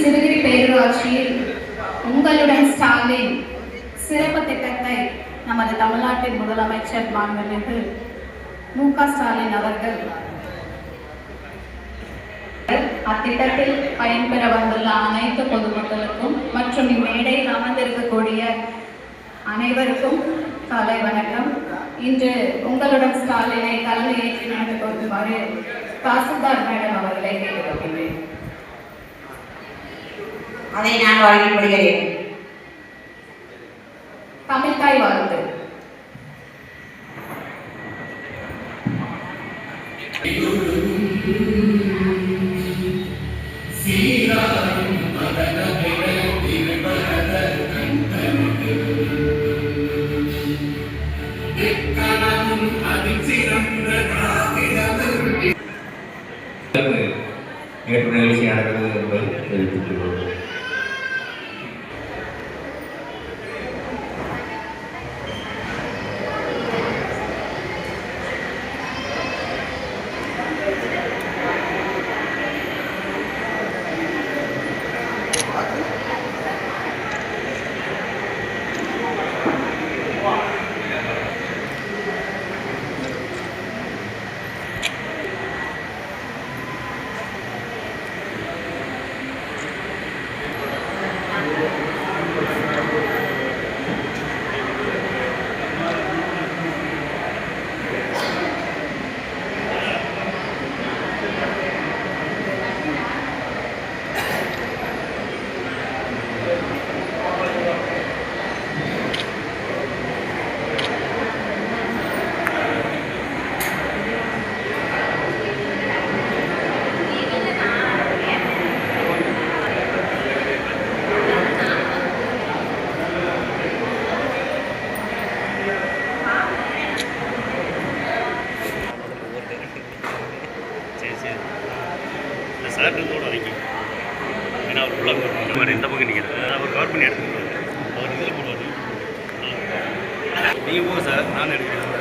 சிறுகிரி பேரூராட்சியில் உங்களுடன் ஸ்டாலின் சிறப்பு திட்டத்தை நமது தமிழ்நாட்டின் முதலமைச்சர் மாண்புமிகு மு.க. ஸ்டாலின் அவர்கள் அத்திட்டத்தில் பயன்பெற வந்துள்ள அனைத்து பொதுமக்களுக்கும் மற்றும் இம்மேடையில் அமர்ந்திருக்கக்கூடிய அனைவருக்கும் காலை வணக்கம். இன்று உங்களுடன் ஸ்டாலினை தலைமையேற்று நடந்து கொள்ளுமாறு தாசில்தார் மேடம் அவர்களை கேட்டுக்கொள்கிறேன். அதை நான் வழங்கப்படுகிறேன். தமிழ்தாய் வாழ்த்து. நேற்று நிகழ்ச்சி நடக்கிறது என்பதை தெரிவித்துள்ளோம். சார் இருந்தோட வைக்கும். ஏன்னா அவர் ஃபுல்லாக இந்த மாதிரி இந்த பக்கம் நிற்கிறேன். அவர் கவர் பண்ணி எடுத்துக்கிட்டு அவர் இதில் போடுவார். நீங்கள் போங்க சார், நானும் எடுக்கிறேன்.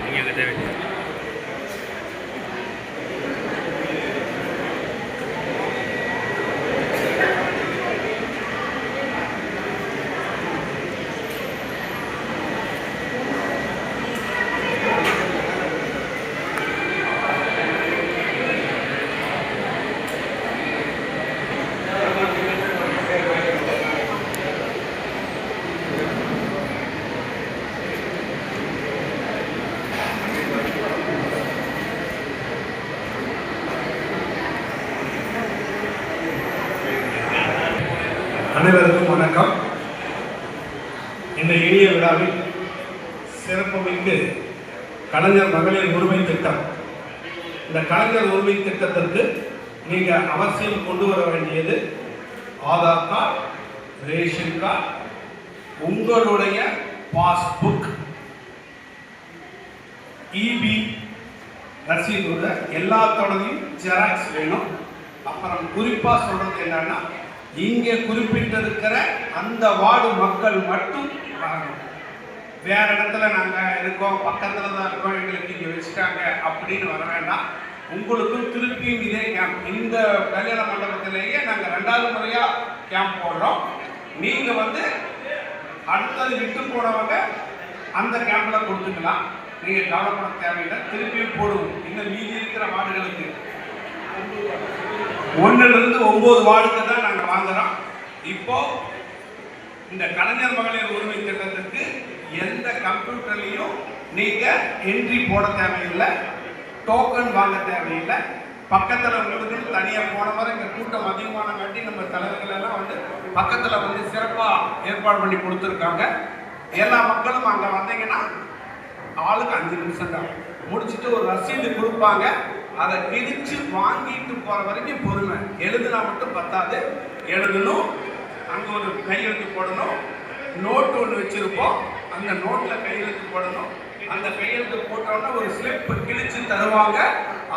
நீங்கள் எங்கள் தேவை. அனைவருக்கும் வணக்கம். இந்த இனிய விழாவில் சிறப்புமிக்கு கலைஞர் மகளிர் உரிமை திட்டம். இந்த கலைஞர் உரிமை திட்டத்திற்கு நீங்கள் அவசியம் கொண்டு வர வேண்டியது ஆதார் கார்டு, ரேஷன் கார்டு, உங்களுடைய பாஸ்புக், இபி ரசீது எல்லாத்தோடையும் ஜெராக்ஸ் வேணும். அப்புறம் குறிப்பாக சொல்றது என்னன்னா, இங்கே குறிப்பிட்டிருக்கிற அந்த வார்டு மக்கள் மட்டும் வரணும். வேற இடத்துல நாங்கள் இருக்கோம், பக்கத்தில் தான் இருக்கோம், எங்களுக்கு இங்கே வச்சுட்டாங்க அப்படின்னு வர வேண்டாம். உங்களுக்கும் திருப்பியும் இதே கேம்ப். இந்த கல்யாண மண்டபத்திலேயே நாங்கள் 2வது முறையாக கேம்ப் போடுறோம். நீங்கள் அடுத்தது விட்டு போனவங்க அந்த கேம்பில் கொடுத்துக்கலாம். நீங்கள் கவலைப்பட தேவையில்லை. திருப்பியும் போடுவோம். இன்னும் மீதி இருக்கிற வார்டுகளுக்கு 1லிருந்து 9 வார்டுக்கு தான் நாங்கள் வாங்குறோம். இப்போ இந்த கலைஞர் மகளிர் உரிமை திட்டத்திற்கு எந்த கம்ப்யூட்டர்லையும் நீங்கள் என்ட்ரி போட தேவையில்லை, டோக்கன் வாங்க தேவையில்லை. பக்கத்தில் உங்களுக்கு தனியாக போன வரை இங்கே கூட்டம் அதிகமானங்காட்டி நம்ம தலைவர்கள் எல்லாம் பக்கத்தில் சிறப்பாக ஏற்பாடு பண்ணி கொடுத்துருக்காங்க. எல்லா மக்களும் அங்கே வந்தீங்கன்னா ஆளுக்கு 5 நிமிஷம் தான் முடிச்சுட்டு ஒரு ரசீது கொடுப்பாங்க. அதை கிழிச்சு வாங்கிட்டு போகிற வரைக்கும் பொறுமை. எழுதுனா மட்டும் பத்தாது, எழுதணும். அங்கே ஒரு கையெழுத்து போடணும். நோட்டு ஒன்று வச்சுருப்போம், அந்த நோட்டில் கையெழுத்து போடணும். அந்த கையெழுத்து போட்டோன்னா ஒரு ஸ்லிப் கிழிச்சு தருவாங்க.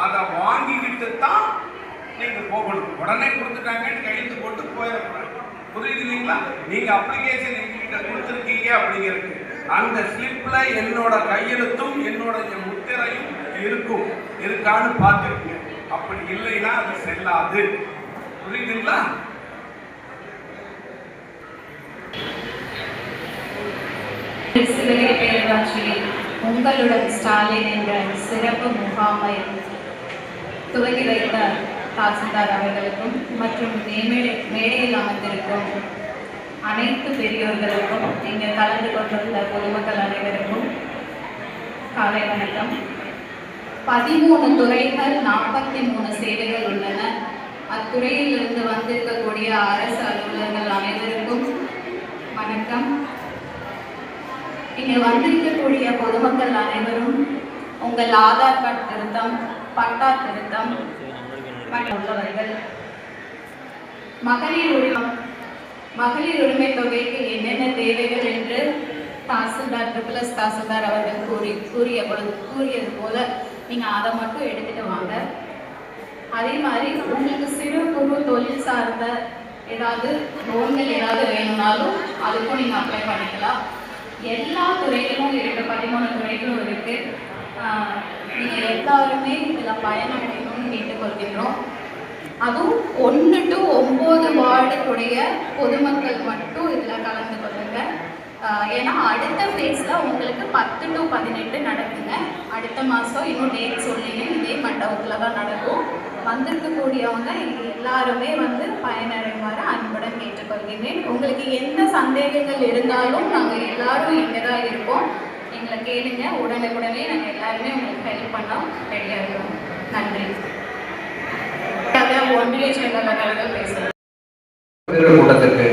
அதை வாங்கிக்கிட்டு தான் நீங்கள் போகணும். உடனே கொடுத்துட்டாங்கன்னு கையெழுத்து போட்டு போயிடக்கூடாது. புரியுது இல்லைங்களா? நீங்கள் அப்ளிகேஷன் எங்ககிட்ட கொடுத்துருக்கீங்க அப்படிங்கிறது அந்த ஸ்லிப்ல என்னோட கையெழுத்தும் என்னோட முத்திரையும் இருக்கான்னு பார்த்துருக்கீங்க. அப்படி இல்லைன்னா அது செல்லாது. புரியுதுங்களா? சிவகிரி பேரூராட்சியில் உங்களுடன் ஸ்டாலின் என்ற சிறப்பு முகாமை துவங்கி வைத்த தாசில்தார் அவர்களுக்கும் மற்றும் மேடையில் அமர்ந்திருக்கும் அனைத்து பெரியோர்களுக்கும் இங்கே கலந்து கொண்டுள்ள பொதுமக்கள் அனைவருக்கும் காலை வணக்கம். 13 துறைகள் 43 சேவைகள் உள்ளன. அத்துறையிலிருந்து வந்திருக்கக்கூடிய அரசு அலுவலர்கள் அனைவருக்கும் வணக்கம். இங்கே வந்திருக்கக்கூடிய பொதுமக்கள் அனைவரும் உங்கள் ஆதார் கார்டு திருத்தம், பட்டா திருத்தம் உள்ளவர்கள், மகளிர் உரிமை தொகைக்கு என்னென்ன தேவைகள் என்று தாசில்தார் ட்ரிபிள்எஸ் தாசில்தார் அவர்கள் கூறியது போல நீங்கள் அதை மட்டும் எடுத்துட்டு வாங்க. அதே மாதிரி உங்களுக்கு சிறு குறு தொழில் சார்ந்த ஏதாவது லோன்கள் ஏதாவது வேணும்னாலும் அதுக்கும் நீங்கள் அப்ளை பண்ணிக்கலாம். எல்லா துறைகளும் இருக்குது, 13 துறைகளும் இருக்குது. நீங்கள் எல்லாருமே இதில் பயனடையணும்னு கேட்டுக்கொள்கின்றோம். அதுவும் 1 to 9 வார்டுடைய பொதுமக்கள் மட்டும் இதில் கலந்து கொள்ளுங்க. ஏன்னா அடுத்த ஃபேஸில் உங்களுக்கு 10 to 18 நடக்குங்க. அடுத்த மாதம் இன்னும் டேட் சொல்லிங்க, இதே மண்டபத்தில் தான் நடக்கும். வந்திருக்கக்கூடியவங்க எல்லாருமே பயனடைவாறு அன்புடன் கேட்டுக்கொள்கிறேன். உங்களுக்கு எந்த சந்தேகங்கள் இருந்தாலும் நாங்கள் எல்லாரும் இங்கே தான் இருப்போம். எங்களை கேளுங்க, உடனுக்குடனே நாங்கள் எல்லாருமே உங்களுக்கு ஹெல்ப் பண்ண ரெடியாக இருக்கோம். நன்றி. ஒன்றிய செயலாளர்கள் பேசுகிறேன். கூட்டத்திற்கு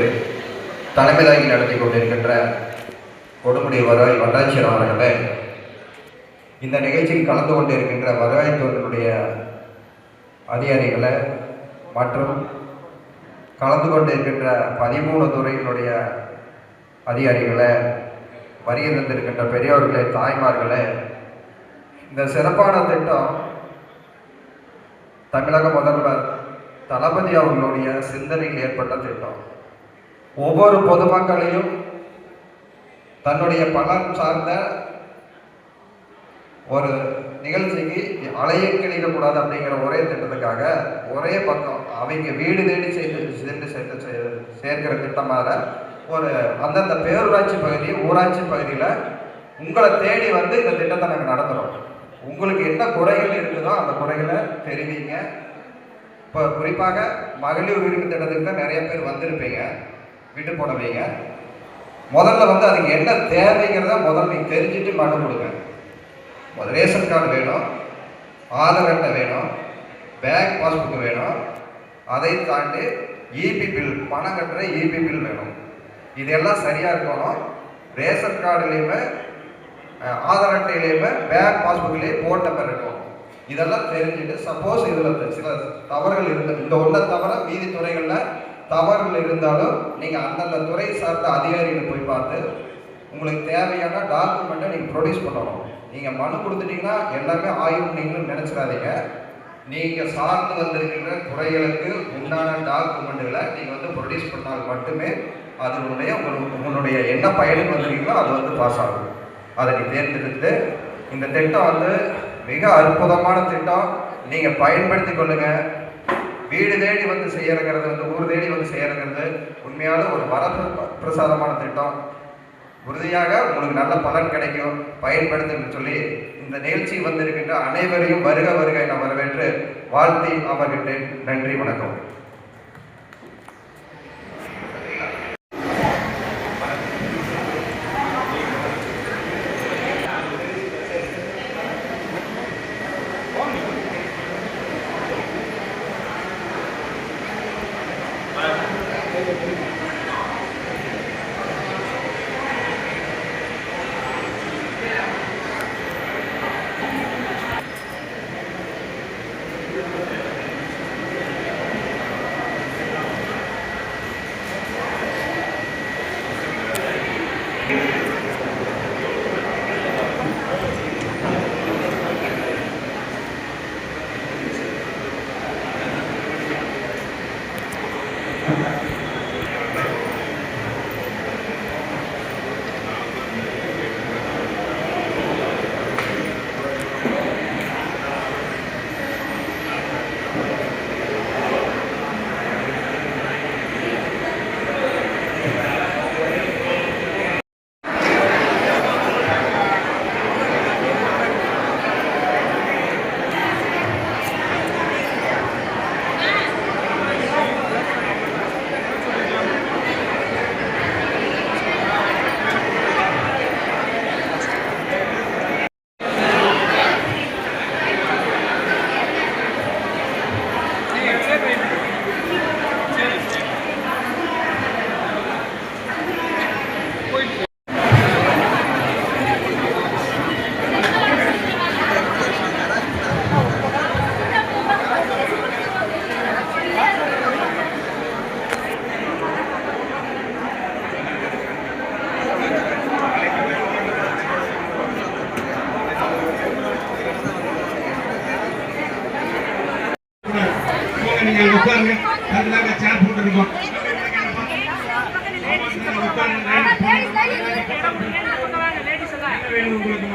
தலைமை தாங்கி நடத்தி கொண்டிருக்கின்ற கொடுமுடி வருவாய் வட்டாட்சியர் அவர்களே, இந்த நிகழ்ச்சியில் கலந்து கொண்டிருக்கின்ற வருவாய்த்துறையினுடைய அதிகாரிகளை மற்றும் கலந்து கொண்டிருக்கின்ற 13 துறையினுடைய அதிகாரிகளை, வருகை தந்திருக்கின்ற பெரியவர்களே, தாய்மார்களே, இந்த சிறப்பான திட்டம் தமிழக முதல்வர் தளபதி அவர்களுடைய சிந்தனையில் ஏற்பட்ட திட்டம். ஒவ்வொரு பொதுமக்களையும் தன்னுடைய பலன் சார்ந்த ஒரு நிகழ்ச்சிக்கு அலைய கிளிக்கக்கூடாது அப்படிங்கிற ஒரே திட்டத்துக்காக ஒரே பக்கம் அவங்க வீடு தேடி சேர்க்கிற திட்டமாக ஒரு அந்தந்த பேரூராட்சி பகுதி, ஊராட்சி பகுதியில் உங்களை தேடி இந்த திட்டத்தை நாங்கள் நடத்துகிறோம். உங்களுக்கு என்ன குறைகள் இருக்குதோ அந்த குறைகளை தெரிவிங்க. இப்போ குறிப்பாக மகளிர் உரிமை திட்டத்துக்கு தான் நிறைய பேர் வந்திருப்பீங்க, விட்டு போனவீங்க. முதல்ல அதுக்கு என்ன தேவைங்கிறத முதல்ல நீங்கள் தெரிஞ்சுட்டு மனு கொடுங்க. ரேஷன் கார்டு வேணும், ஆதார் அட்டை வேணும், பேங்க் பாஸ்புக் வேணும், அதை தாண்டி இபி பில், பணம் கட்டுற இபி பில் வேணும். இதெல்லாம் சரியாக இருக்கணும். ரேஷன் கார்டுலேயுமே ஆதார் அட்டையிலேயுமே பேங்க் பாஸ்புக்லேயே போன் நம்பர் இருக்கும். இதெல்லாம் தெரிஞ்சுட்டு சப்போஸ் இதில் சில தவறுகள் இருந்தால், இந்த ஒன்றை தவிர மீதி துறைகளில் தவறுகள் இருந்தாலும் நீங்கள் அந்தந்த துறை சார்ந்த அதிகாரிகளை போய் பார்த்து உங்களுக்கு தேவையான டாக்குமெண்ட்டை நீங்கள் ப்ரொடியூஸ் பண்ணணும். நீங்கள் மனு கொடுத்துட்டீங்கன்னா எல்லாமே ஆய்வு நீங்களும் நினச்சிடாதீங்க. நீங்கள் சார்ந்து வந்திருக்கின்ற துறைகளுக்கு உண்டான டாக்குமெண்ட்டுகளை நீங்கள் ப்ரொடியூஸ் பண்ணால் மட்டுமே அதனுடைய உங்களுடைய என்ன பயனுக்கு வந்திருக்கீங்களோ அது பாஸ் ஆகும். அதை நீ தேர்ந்தெடுத்து இந்த திட்டம் மிக அற்புதமான திட்டம். நீங்கள் பயன்படுத்தி கொள்ளுங்கள். வீடு தேடி செய்யறங்கிறது ஊர் தேடி செய்யறங்கிறது உண்மையான ஒரு வரப்பிரசாதமான திட்டம். உறுதியாக உங்களுக்கு நல்ல பலன் கிடைக்கும். பயன்படுத்துன்னு சொல்லி இந்த நிகழ்ச்சி வந்திருக்கின்ற அனைவரையும் வருக வருக என வரவேற்று வாழ்த்தி அமர்கின்றேன். நன்றி, வணக்கம். உட்காருங்க. அதுதாங்க சேர் போட்டுருக்கோம். உட்காருங்க. என்ன வேணும் உங்களுக்கு?